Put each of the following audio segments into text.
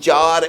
4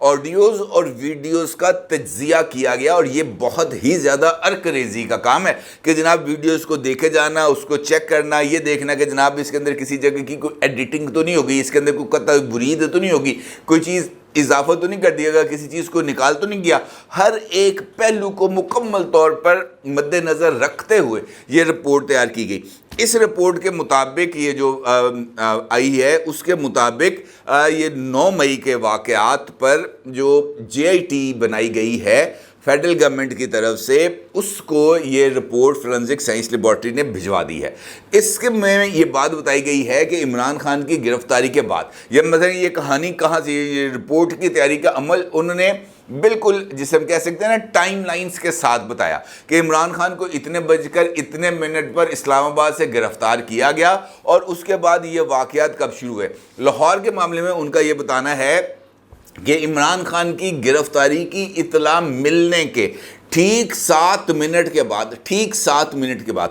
audios اور videos کا تجزیہ کیا گیا، اور یہ بہت ہی زیادہ ارکریزی کا کام ہے کہ جناب ویڈیوز کو دیکھے جانا، اس کو چیک کرنا، یہ دیکھنا کہ جناب اس کے اندر کسی جگہ کی کوئی ایڈیٹنگ تو نہیں ہوگی، اس کے اندر کوئی قطع برید تو نہیں ہوگی، کوئی چیز اضافہ تو نہیں کر دیا گا، کسی چیز کو نکال تو نہیں گیا۔ ہر ایک پہلو کو مکمل طور پر مد نظر رکھتے ہوئے یہ رپورٹ تیار کی گئی۔ اس رپورٹ کے مطابق یہ جو آئی ہے، اس کے مطابق یہ 9 مئی کے واقعات پر جو جے آئی ٹی بنائی گئی ہے فیڈرل گورنمنٹ کی طرف سے، اس کو یہ رپورٹ فورینزک سائنس لیبارٹری نے بھجوا دی ہے۔ اس کے میں یہ بات بتائی گئی ہے کہ عمران خان کی گرفتاری کے بعد، یا مثلا یہ کہانی کہاں سے، یہ رپورٹ کی تیاری کا عمل انہوں نے بالکل جسے ہم کہہ سکتے ہیں نا ٹائم لائنز کے ساتھ بتایا کہ عمران خان کو اتنے بج کر اتنے منٹ پر اسلام آباد سے گرفتار کیا گیا، اور اس کے بعد یہ واقعات کب شروع ہوئے۔ لاہور کے معاملے میں ان کا یہ بتانا ہے کہ عمران خان کی گرفتاری کی اطلاع ملنے کے ٹھیک 7 منٹ کے بعد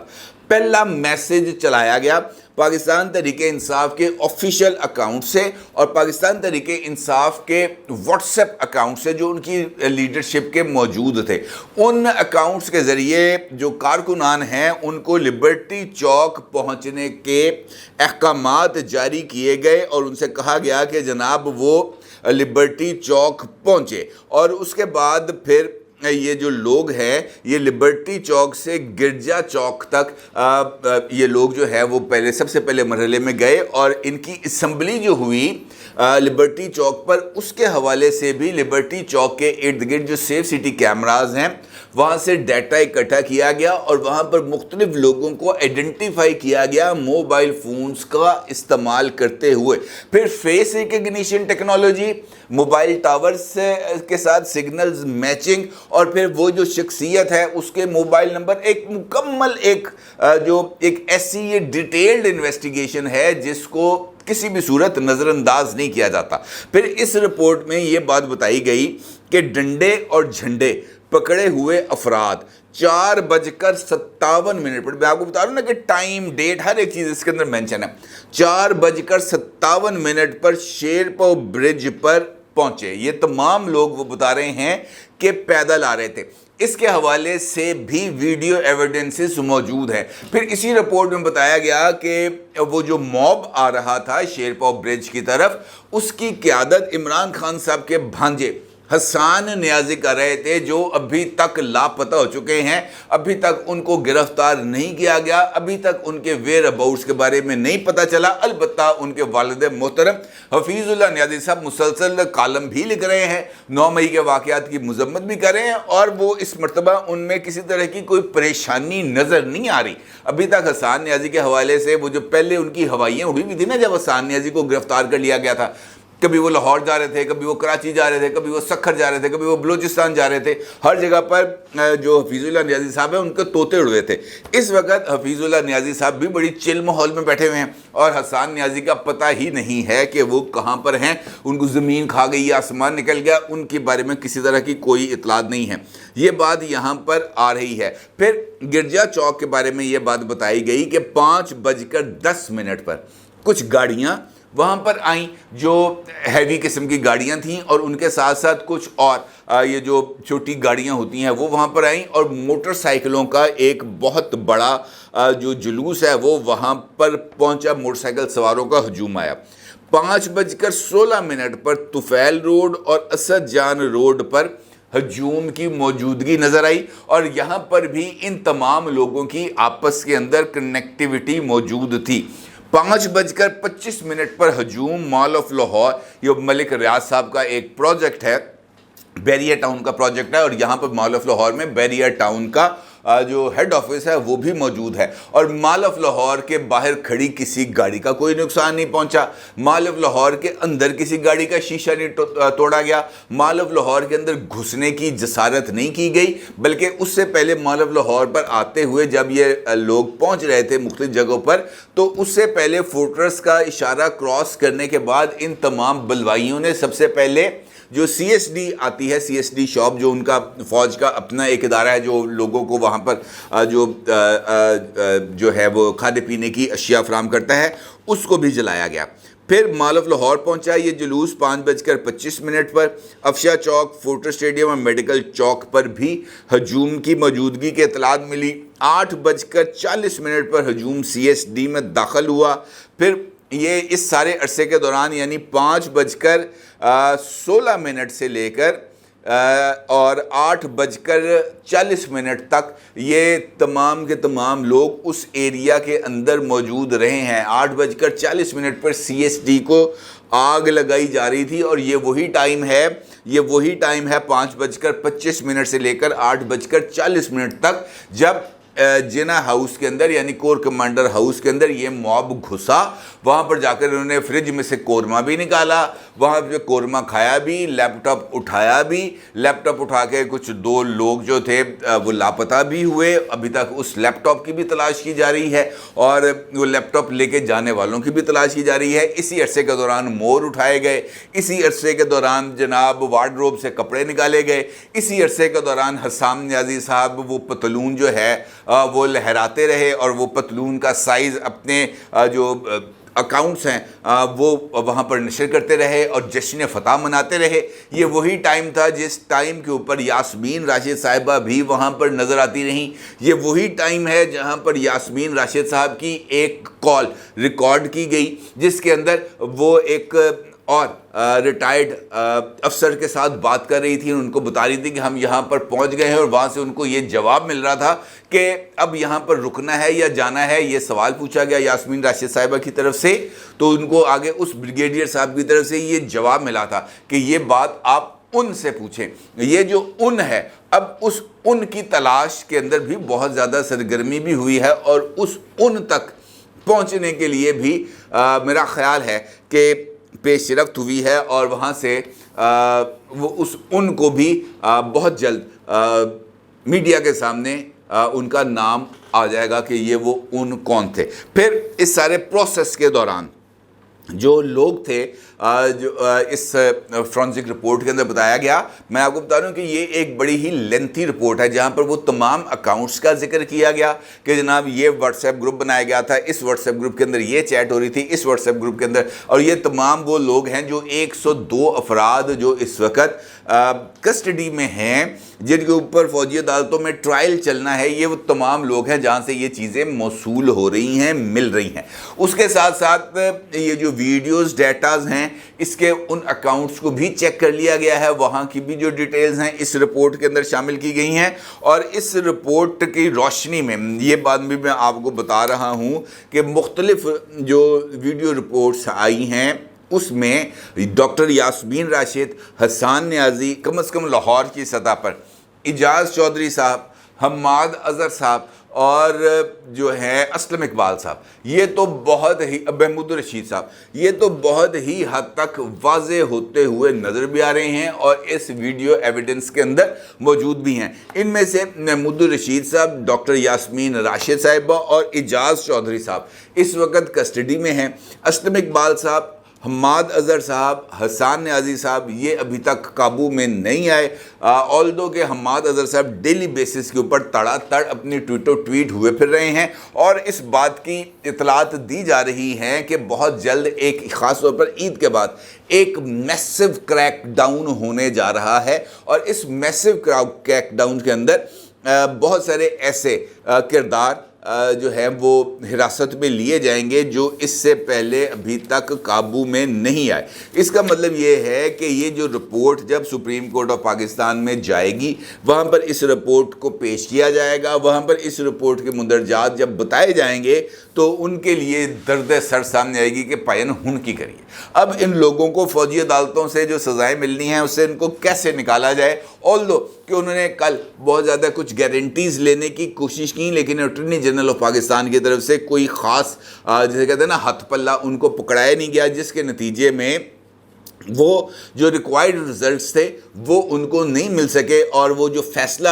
پہلا میسج چلایا گیا پاکستان تحریک انصاف کے آفیشیل اکاؤنٹ سے اور پاکستان تحریک انصاف کے واٹس ایپ اکاؤنٹ سے جو ان کی لیڈرشپ کے موجود تھے۔ ان اکاؤنٹس کے ذریعے جو کارکنان ہیں ان کو لبرٹی چوک پہنچنے کے احکامات جاری کیے گئے، اور ان سے کہا گیا کہ جناب وہ لبرٹی چوک پہنچے، اور اس کے بعد پھر یہ جو لوگ ہیں یہ لبرٹی چوک سے گرجا چوک تک یہ لوگ جو ہے وہ سب سے پہلے مرحلے میں گئے، اور ان کی اسمبلی جو ہوئی لبرٹی چوک پر، اس کے حوالے سے بھی لبرٹی چوک کے ارد گرد جو سیف سٹی کیمراز ہیں وہاں سے ڈیٹا اکٹھا کیا گیا، اور وہاں پر مختلف لوگوں کو آئیڈینٹیفائی کیا گیا موبائل فونز کا استعمال کرتے ہوئے۔ پھر face recognition technology, mobile towers کے ساتھ سگنلز میچنگ، اور پھر وہ جو شخصیت ہے اس کے موبائل نمبر، ایک مکمل ایک ایسی یہ ڈیٹیلڈ انویسٹیگیشن ہے جس کو کسی بھی صورت نظر انداز نہیں کیا جاتا۔ پھر اس رپورٹ میں یہ بات بتائی گئی کہ ڈنڈے اور جھنڈے پکڑے ہوئے افراد 4:57 پر، میں آپ کو بتا رہا ہوں نا کہ ٹائم ڈیٹ ہر ایک چیز اس کے اندر مینشن ہے، 4:57 پر شیرپو برج پر پہنچے۔ یہ تمام لوگ وہ بتا رہے ہیں کہ پیدل آ رہے تھے۔ اس کے حوالے سے بھی ویڈیو ایویڈنسز موجود ہیں۔ پھر اسی رپورٹ میں بتایا گیا کہ وہ جو موب آ رہا تھا شیرپو برج کی طرف، اس کی قیادت عمران خان صاحب کے بھانجے حسان نیازی کر رہے تھے، جو ابھی تک لاپتہ ہو چکے ہیں، ابھی تک ان کو گرفتار نہیں کیا گیا، ابھی تک ان کے ویئر اباؤٹس کے بارے میں نہیں پتہ چلا۔ البتہ ان کے والد محترم حفیظ اللہ نیازی صاحب مسلسل کالم بھی لکھ رہے ہیں، 9 مئی کے واقعات کی مذمت بھی کر رہے ہیں، اور وہ اس مرتبہ ان میں کسی طرح کی کوئی پریشانی نظر نہیں آ رہی۔ ابھی تک حسان نیازی کے حوالے سے وہ جو پہلے ان کی ہوائیاں اڑی ہوئی تھی نا جب حسان نیازی کو گرفتار کر لیا گیا تھا، کبھی وہ لاہور جا رہے تھے، کبھی وہ کراچی جا رہے تھے، کبھی وہ سکھر جا رہے تھے، کبھی وہ بلوچستان جا رہے تھے، ہر جگہ پر جو حفیظ اللہ نیازی صاحب ہیں ان کے طوطے اڑ ہوئے تھے۔ اس وقت حفیظ اللہ نیازی صاحب بھی بڑی چل ماحول میں بیٹھے ہوئے ہیں، اور حسان نیازی کا پتہ ہی نہیں ہے کہ وہ کہاں پر ہیں، ان کو زمین کھا گئی یا آسمان نکل گیا، ان کے بارے میں کسی طرح کی کوئی اطلاع نہیں ہے۔ یہ بات یہاں پر آ رہی ہے۔ پھر گرجا چوک کے بارے میں یہ بات بتائی گئی کہ 5:10 پر کچھ گاڑیاں وہاں پر آئیں جو ہیوی قسم کی گاڑیاں تھیں، اور ان کے ساتھ ساتھ کچھ اور یہ جو چھوٹی گاڑیاں ہوتی ہیں وہ وہاں پر آئیں، اور موٹر سائیکلوں کا ایک بہت بڑا جو جلوس ہے وہ وہاں پر پہنچا، موٹر سائیکل سواروں کا ہجوم آیا۔ 5:16 پر طفیل روڈ اور اسد جان روڈ پر ہجوم کی موجودگی نظر آئی، اور یہاں پر بھی ان تمام لوگوں کی آپس کے اندر کنیکٹیوٹی موجود تھی۔ 5:25 پر ہجوم مال آف لاہور، یہ ملک ریاض صاحب کا ایک پروجیکٹ ہے، بیریا ٹاؤن کا پروجیکٹ ہے، اور یہاں پر مال آف لاہور میں بیریا ٹاؤن کا جو ہیڈ آفس ہے وہ بھی موجود ہے، اور مال آف لاہور کے باہر کھڑی کسی گاڑی کا کوئی نقصان نہیں پہنچا، مال آف لاہور کے اندر کسی گاڑی کا شیشہ نہیں توڑا گیا، مال آف لاہور کے اندر گھسنے کی جسارت نہیں کی گئی، بلکہ اس سے پہلے مال آف لاہور پر آتے ہوئے جب یہ لوگ پہنچ رہے تھے مختلف جگہوں پر، تو اس سے پہلے فورٹرس کا اشارہ کراس کرنے کے بعد ان تمام بلوائیوں نے سب سے پہلے جو سی ایس ڈی آتی ہے، سی ایس ڈی شاپ جو ان کا فوج کا اپنا ایک ادارہ ہے جو لوگوں کو وہاں پر جو ہے وہ کھانے پینے کی اشیاء فراہم کرتا ہے، اس کو بھی جلایا گیا۔ پھر مال آف لاہور پہنچا یہ جلوس 5:25 پر۔ افشا چوک، فورٹر اسٹیڈیم اور میڈیکل چوک پر بھی ہجوم کی موجودگی کی اطلاعات ملی۔ 8:40 پر ہجوم CSD میں داخل ہوا۔ پھر یہ اس سارے عرصے کے دوران یعنی 5:16 سے لے کر اور 8:40 تک یہ تمام کے تمام لوگ اس ایریا کے اندر موجود رہے ہیں۔ 8:40 پر CSD کو آگ لگائی جا رہی تھی، اور یہ وہی ٹائم ہے 5:25 سے لے کر 8:40 تک، جب جنا ہاؤس کے اندر یعنی کور کمانڈر ہاؤس کے اندر یہ موب گھسا۔ وہاں پر جا کر انہوں نے فریج میں سے قورمہ بھی نکالا، وہاں پہ قورمہ کھایا بھی، لیپ ٹاپ اٹھایا بھی۔ لیپ ٹاپ اٹھا کے کچھ 2 لوگ جو تھے وہ لاپتہ بھی ہوئے، ابھی تک اس لیپ ٹاپ کی بھی تلاش کی جا رہی ہے، اور وہ لیپ ٹاپ لے کے جانے والوں کی بھی تلاش کی جا رہی ہے۔ اسی عرصے کے دوران مور اٹھائے گئے، اسی عرصے کے دوران جناب وارڈروب سے کپڑے نکالے گئے، اسی عرصے کے دوران حسام نیازی صاحب وہ پتلون جو ہے وہ لہراتے رہے، اور وہ پتلون کا سائز اپنے جو اکاؤنٹس ہیں وہ وہاں پر نشر کرتے رہے اور جشن فتح مناتے رہے۔ یہ وہی ٹائم تھا جس ٹائم کے اوپر یاسمین راشد صاحبہ بھی وہاں پر نظر آتی رہیں۔ یہ وہی ٹائم ہے جہاں پر یاسمین راشد صاحب کی ایک کال ریکارڈ کی گئی، جس کے اندر وہ ایک اور ریٹائرڈ افسر کے ساتھ بات کر رہی تھی، ان کو بتا رہی تھی کہ ہم یہاں پر پہنچ گئے ہیں، اور وہاں سے ان کو یہ جواب مل رہا تھا کہ اب یہاں پر رکنا ہے یا جانا ہے۔ یہ سوال پوچھا گیا یاسمین راشد صاحبہ کی طرف سے، تو ان کو آگے اس بریگیڈیئر صاحب کی طرف سے یہ جواب ملا تھا کہ یہ بات آپ ان سے پوچھیں۔ یہ جو ان ہے، اب اس ان کی تلاش کے اندر بھی بہت زیادہ سرگرمی بھی ہوئی ہے، اور اس ان تک پہنچنے کے لیے بھی میرا خیال ہے کہ پیش رفت ہوئی ہے، اور وہاں سے وہ اس ان کو بھی بہت جلد میڈیا کے سامنے ان کا نام آ جائے گا کہ یہ وہ ان کون تھے۔ پھر اس سارے پروسیس کے دوران جو لوگ تھے جو اس فرانسک رپورٹ کے اندر بتایا گیا، میں آپ کو بتا رہا ہوں کہ یہ ایک بڑی ہی لینتھی رپورٹ ہے، جہاں پر وہ تمام اکاؤنٹس کا ذکر کیا گیا کہ جناب یہ واٹس ایپ گروپ بنایا گیا تھا، اس واٹس ایپ گروپ کے اندر یہ چیٹ ہو رہی تھی، اس واٹس ایپ گروپ کے اندر، اور یہ تمام وہ لوگ ہیں جو 102 افراد جو اس وقت کسٹڈی میں ہیں، جن کے اوپر فوجی عدالتوں میں ٹرائل چلنا ہے، یہ وہ تمام لوگ ہیں جہاں سے یہ چیزیں موصول ہو رہی ہیں، مل رہی ہیں۔ اس کے ساتھ ساتھ یہ جو ویڈیوز ڈیٹاز ہیں، اس کے ان اکاؤنٹس کو بھی چیک کر لیا گیا ہے، وہاں کی بھی جو ڈیٹیلز ہیں اس رپورٹ کے اندر شامل کی گئی ہیں، اور اس رپورٹ کی روشنی میں یہ بات بھی میں آپ کو بتا رہا ہوں کہ مختلف جو ویڈیو رپورٹس آئی ہیں اس میں ڈاکٹر یاسمین راشد، حسان نیازی، کم از کم لاہور کی سطح پر، اعجاز چودھری صاحب، حماد اظہر صاحب، اور جو ہے اسلم اقبال صاحب، یہ تو بہت ہی محمود رشید صاحب، یہ تو بہت ہی حد تک واضح ہوتے ہوئے نظر بھی آ رہے ہیں، اور اس ویڈیو ایویڈنس کے اندر موجود بھی ہیں۔ ان میں سے محمود رشید صاحب، ڈاکٹر یاسمین راشد صاحبہ اور اعجاز چودھری صاحب اس وقت کسٹڈی میں ہیں۔ اسلم اقبال صاحب، حماد اظہر صاحب، حسان نیازی صاحب یہ ابھی تک قابو میں نہیں آئے، آلدو کہ حماد اظہر صاحب ڈیلی بیسس کے اوپر تڑا تڑ اپنی ٹویٹ ہوئے پھر رہے ہیں، اور اس بات کی اطلاعات دی جا رہی ہیں کہ بہت جلد ایک خاص طور پر عید کے بعد ایک میسو کریک ڈاؤن ہونے جا رہا ہے، اور اس میسو کریک ڈاؤن کے اندر بہت سارے ایسے کردار جو ہے وہ حراست میں لیے جائیں گے جو اس سے پہلے ابھی تک قابو میں نہیں آئے۔ اس کا مطلب یہ ہے کہ یہ جو رپورٹ جب سپریم کورٹ آف پاکستان میں جائے گی، وہاں پر اس رپورٹ کو پیش کیا جائے گا، وہاں پر اس رپورٹ کے مندرجات جب بتائے جائیں گے تو ان کے لیے درد سر سامنے آئے گی کہ پائن ہن کی کریے۔ اب ان لوگوں کو فوجی عدالتوں سے جو سزائیں ملنی ہیں اس سے ان کو کیسے نکالا جائے، آلدو کہ انہوں نے کل بہت زیادہ کچھ گارنٹیز لینے کی کوشش کی، لیکن اٹارنی جنرل آف پاکستان کی طرف سے کوئی خاص جیسے کہتے ہیں نا ہتھ پلہ ان کو پکڑایا نہیں گیا، جس کے نتیجے میں وہ جو ریکوائرڈ رزلٹس تھے وہ ان کو نہیں مل سکے، اور وہ جو فیصلہ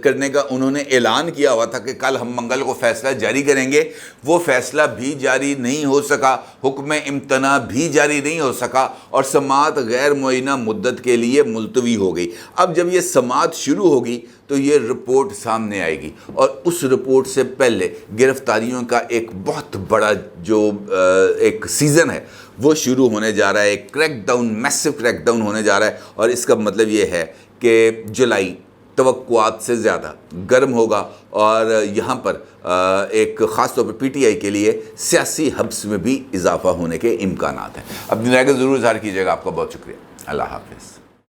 کرنے کا انہوں نے اعلان کیا ہوا تھا کہ کل ہم منگل کو فیصلہ جاری کریں گے، وہ فیصلہ بھی جاری نہیں ہو سکا، حکم امتناع بھی جاری نہیں ہو سکا، اور سماعت غیر معینہ مدت کے لیے ملتوی ہو گئی۔ اب جب یہ سماعت شروع ہوگی تو یہ رپورٹ سامنے آئے گی، اور اس رپورٹ سے پہلے گرفتاریوں کا ایک بہت بڑا جو ایک سیزن ہے وہ شروع ہونے جا رہا ہے، ایک کریک ڈاؤن، میسو کریک ڈاؤن ہونے جا رہا ہے، اور اس کا مطلب یہ ہے کہ جولائی توقعات سے زیادہ گرم ہوگا، اور یہاں پر ایک خاص طور پر پی ٹی آئی کے لیے سیاسی حبس میں بھی اضافہ ہونے کے امکانات ہیں۔ اپنی رائے کا ضرور اظہار کیجیے گا۔ آپ کا بہت شکریہ، اللہ حافظ۔